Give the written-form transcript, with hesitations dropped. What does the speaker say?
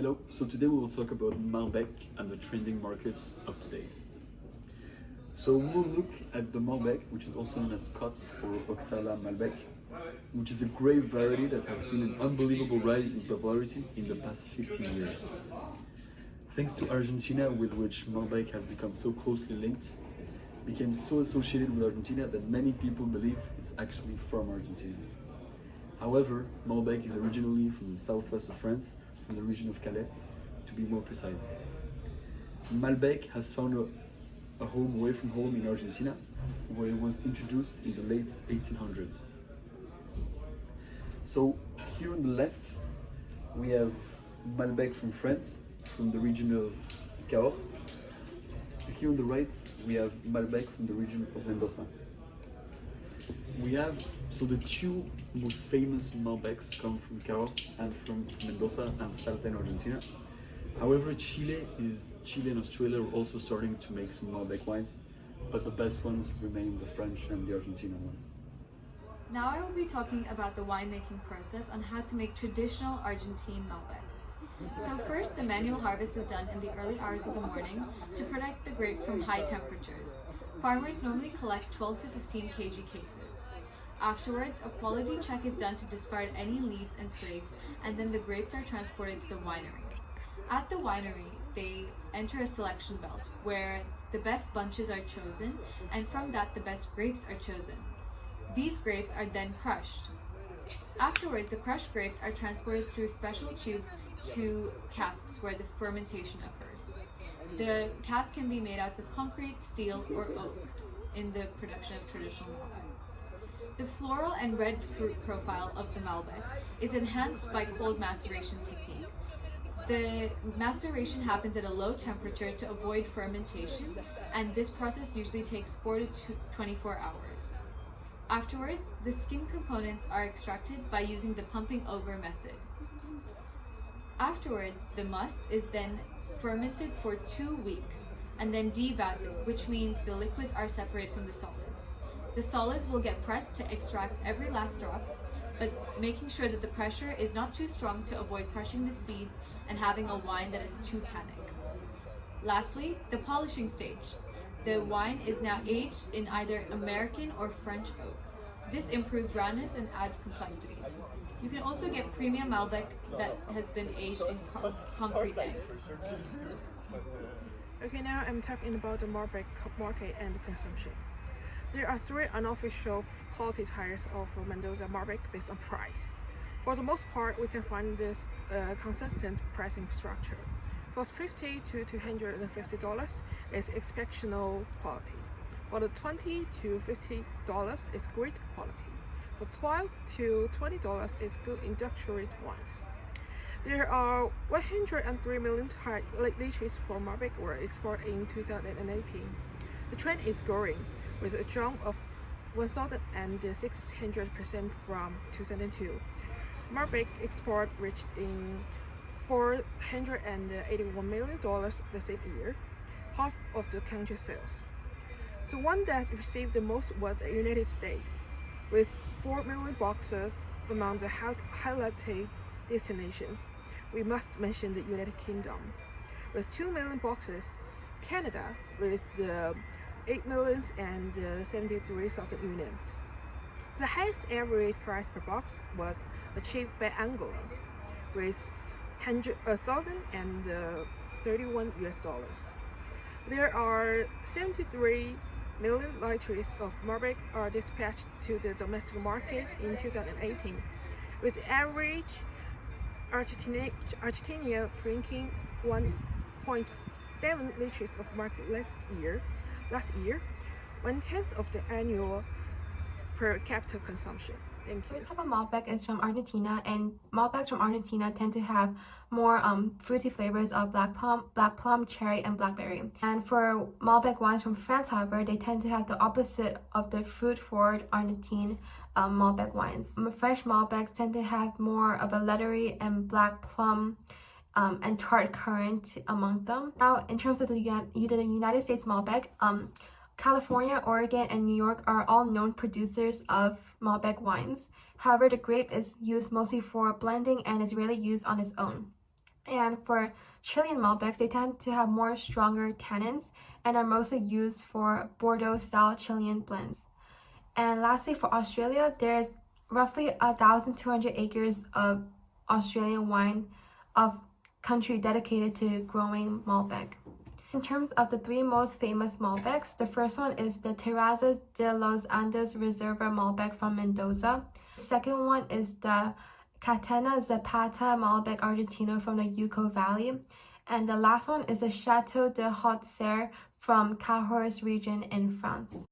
Hello, so today we will talk about Malbec and the trending markets of today. So we will look at the Malbec, which is also known as Scots or Oxala Malbec, which is a grape variety that has seen an unbelievable rise in popularity in the past 15 years. Thanks to Argentina, with which Malbec has become so closely linked, became so associated with Argentina that many people believe it's actually from Argentina. However, Malbec is originally from the southwest of France, from the region of Calais, to be more precise. Malbec has found a home away from home in Argentina, where it was introduced in the late 1800s. So here on the left, we have Malbec from France, from the region of Cahors. And here on the right, we have Malbec from the region of Mendoza. So the two most famous Malbecs come from Cahors and from Mendoza and Salta in Argentina. However, Chile and Australia are also starting to make some Malbec wines, but the best ones remain the French and the Argentina one. Now I will be talking about the winemaking process on how to make traditional Argentine Malbec. So first, the manual harvest is done in the early hours of the morning to protect the grapes from high temperatures. Farmers normally collect 12 to 15 kg cases. Afterwards, a quality check is done to discard any leaves and twigs, and then the grapes are transported to the winery. At the winery, they enter a selection belt where the best bunches are chosen, and from that the best grapes are chosen. These grapes are then crushed. Afterwards, the crushed grapes are transported through special tubes to casks where the fermentation occurs. The cask can be made out of concrete, steel, or oak in the production of traditional Malbec. The floral and red fruit profile of the Malbec is enhanced by cold maceration technique. The maceration happens at a low temperature to avoid fermentation, and this process usually takes 4 to 24 hours. Afterwards, the skin components are extracted by using the pumping over method. Afterwards, the must is then fermented for 2 weeks and then devatted, which means the liquids are separated from the solids. The solids will get pressed to extract every last drop, but making sure that the pressure is not too strong to avoid crushing the seeds and having a wine that is too tannic. Lastly, the polishing stage. The wine is now aged in either American or French oak. This improves roundness and adds complexity. You can also get premium Malbec that has been aged in concrete eggs. Okay, now I'm talking about the Malbec market and consumption. There are 3 unofficial quality tiers of Mendoza Malbec based on price. For the most part, we can find this consistent pricing structure. For $50 to $250 is exceptional quality. For the $20 to $50 is great quality. For $12 to $20 is good industrial wines. There are 103 million liters for Malbec were exported in 2018. The trend is growing, with a jump of 1,600% from 2002. Malbec export reached in $481 million the same year, half of the country's sales. The one that received the most was the United States, with 4 million boxes among the highlighted destinations. We must mention the United Kingdom, with 2 million boxes, Canada with the 8,073,000 units. The highest average price per box was achieved by Angola, with $1,031 US. There are 73 million liters of Malbec are dispatched to the domestic market in 2018, with the average Argentina drinking 1.7 liters of market last year, 1/10 of the annual per capita consumption. Thank you. First type of Malbec is from Argentina, and Malbecs from Argentina tend to have more fruity flavors of black plum, cherry, and blackberry. And for Malbec wines from France, however, they tend to have the opposite of the fruit-forward Argentine Malbec wines. Fresh Malbecs tend to have more of a leathery and black plum and tart currant among them. Now, in terms of the United States Malbec, California, Oregon, and New York are all known producers of Malbec wines. However, the grape is used mostly for blending and is rarely used on its own. And for Chilean Malbecs, they tend to have more stronger tannins and are mostly used for Bordeaux-style Chilean blends. And lastly, for Australia, there's roughly 1,200 acres of Australian wine of country dedicated to growing Malbec. In terms of the three most famous Malbecs, the first one is the Terrazas de los Andes Reserva Malbec from Mendoza. The second one is the Catena Zapata Malbec Argentino from the Yuco Valley. And the last one is the Chateau de Haute Serre from Cahors region in France.